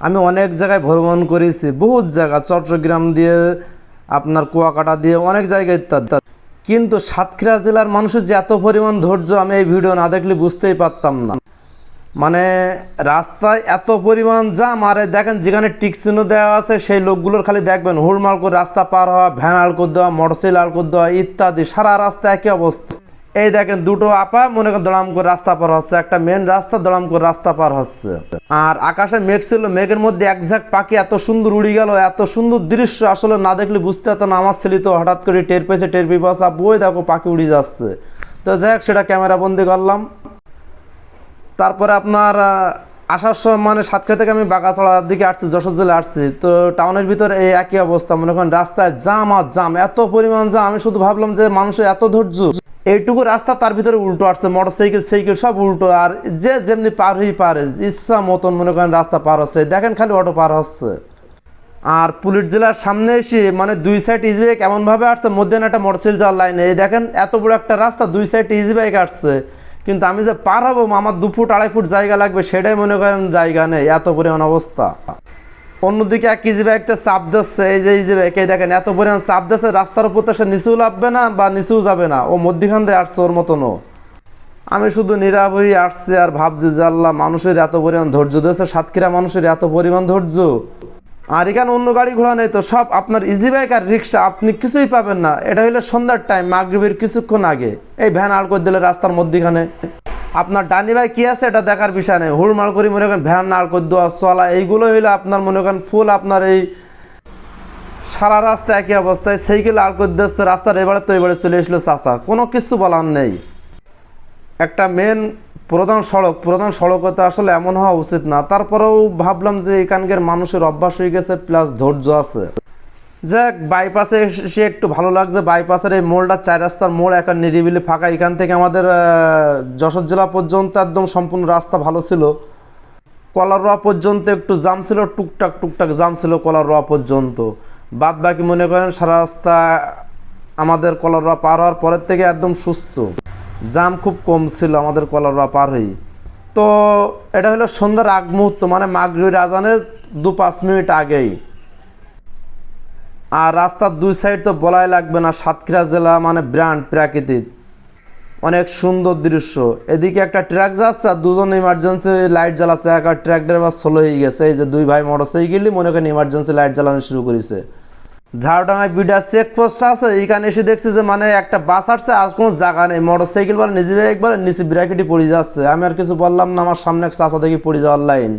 আমি অনেক জায়গায় ভ্রমণ করেছি, বহুত জায়গা, চট্টগ্রাম দিয়ে আপনার কুয়াকাটা দিয়ে অনেক জায়গায় ইত্যাদি। কিন্তু সাতক্ষীরা জেলার মানুষের যে এত পরিমাণ ধৈর্য আমি এই ভিডিও না দেখলে বুঝতেই পারতাম না। মানে রাস্তায় এত পরিমাণ জাম, আর দেখেন যেখানে টিক চিহ্ন দেওয়া আছে সেই লোকগুলোর খালি দেখবেন হুড়মাল করে রাস্তা পার হওয়া, ভ্যান আড় করে দেওয়া, মোটরসাইকেল আড় করে দেওয়া ইত্যাদি, সারা রাস্তা একই অবস্থা। এই দেখেন দুটো আপা মনে করেন দড়াম করে রাস্তা পার হচ্ছে, একটা মেন রাস্তা দড়াম করে রাস্তা পার হচ্ছে। আর আকাশে মেঘ ছিল, মেঘের মধ্যে এক ঝাঁক পাখি এত সুন্দর উড়ে গেল, এত সুন্দর দৃশ্য আসলে না দেখলে বুঝতে পারতো না। আমার ছেলে তো হঠাৎ করে টের পেয়েছে, টের পেয়ে বসা বই দেখো পাখি উড়ে যাচ্ছে। তো যাই হোক, সেটা ক্যামেরা বন্দি করলাম। তারপরে আপনার আসার সময় মানে সাতক্ষীরা থেকে আমি বাগাছড়ার দিকে আসছি, যশোর জেলা আসছি। তো টাউনের ভিতরে এই একই অবস্থা, মনে করেন রাস্তায় জাম আর জাম, এত পরিমাণ জাম। আমি শুধু ভাবলাম যে মানুষের এত ধৈর্য, এইটুকু রাস্তা তার ভিতরে উল্টো আসছে, মোটরসাইকেল সাইকেল সব উল্টো, আর যে যেমনি পার হয়ে পারে ইচ্ছা মতন মনে করেন রাস্তা পার হচ্ছে। দেখেন খালি অটো পার হচ্ছে। আর পুলিশ জেলার সামনে এসে মানে দুই সাইড ইজি বাইক এমনভাবে আসছে, মধ্যে একটা মোটরসাইকেল যাওয়ার লাইনে। এই দেখেন এত বড় একটা রাস্তা, দুই সাইড ইজি বাইক আসছে, কিন্তু আমি যে পার হবো আমার 2 ফুট 2.5 ফুট জায়গা লাগবে, সেটাই মনে করেন জায়গা নেই, এত পরিমাণ অবস্থা। অন্যদিকে এক ইজি বাইকটা চাপ দিচ্ছে, এই যে ইজি বাইক দেখেন এত পরিমাণ চাপ দিচ্ছে, রাস্তার উপর তো সে নিচেও লাভবে না বা নিচেও যাবে না, ও মধ্যখান দিয়ে আসছে ওর মতনও। আমি শুধু নীরব হয়ে আসছি আর ভাবছি যে আল্লাহ, মানুষের এত পরিমাণ ধৈর্য দিয়েছে, সাতক্ষীরা মানুষের এত পরিমাণ ধৈর্য। আর এখানে অন্য গাড়ি ঘোড়া নেই, তো সব আপনার ইজি বাইক আর রিক্সা, আপনি কিছুই পাবেন না। এটা হলো সন্ধ্যার টাইম, মাগরিবের কিছুক্ষণ আগে এই ভ্যান আড় করে দিলে রাস্তার মধ্যখানে। আপনার ডানি ভাই কি আছে এটা দেখার বিষয় নেই, হুড়মাড় করে মনে করেন ভ্যান আড় করে দেওয়া, চলা, এইগুলো হইলে আপনার মনে করেন ফুল আপনার এই সারা রাস্তা একই অবস্থায়। সাইকেল আড় করে দিচ্ছে, রাস্তার এবারে তো এবারে চলে এসলো চাষা, কোনো কিছু বলার নেই। একটা মেন প্রধান সড়কতে আসলে এমন হওয়া উচিত না। তারপরেও ভাবলাম যে এখানকার মানুষের অভ্যাস হয়ে গেছে, প্লাস ধৈর্য আছে। যাক, বাইপাসে এসে একটু ভালো লাগছে। বাইপাসের এই মোড়টা 4 রাস্তার মোড়, একটা নিরিবিলি ফাঁকা। এখান থেকে আমাদের যশোর জেলা পর্যন্ত একদম সম্পূর্ণ রাস্তা ভালো ছিল। কলারোয়া পর্যন্ত একটু জাম ছিল, টুকটাক জাম ছিল কলারোয়া পর্যন্ত। বাদ বাকি মনে করেন সারা রাস্তা আমাদের কলারোয়া পার হওয়ার পরের থেকে একদম সুস্থ, জাম খুব কম ছিল আমাদের কলারোয়া পার হই। তো এটা হলো সন্ধ্যার আগ মুহূর্ত, মানে মাগরিবের আজানের 2-5 মিনিট আগেই। আর রাস্তার দুই সাইড তো বলাই লাগবে না, সাতক্ষীরা জেলা মানে ব্র্যান্ড প্রাকৃতিক, অনেক সুন্দর দৃশ্য। এদিকে একটা ট্রাক যাচ্ছে আর দুজন ইমার্জেন্সি লাইট জ্বালাচ্ছে, একটা ট্রাক ড্রাইভার স্লো হয়ে গেছে। এই যে 2 ভাই মোটরসাইকেলই মনে করেন ইমার্জেন্সি লাইট জ্বালানো শুরু করেছে। ঝাড়ডাঙ্গায় বিডার চেকপোস্ট আছে, এইখানে এসে দেখছি যে মানে একটা বাস আসছে, আর কোনো জায়গা নেই, মোটরসাইকেল বলে নিজে বাইক বলে নিচে ব্র্যাকেটই পড়ে যাচ্ছে। আমি আর কিছু বললাম না, আমার সামনে এক চাচা দেখি পড়ে যাওয়ার লাইন।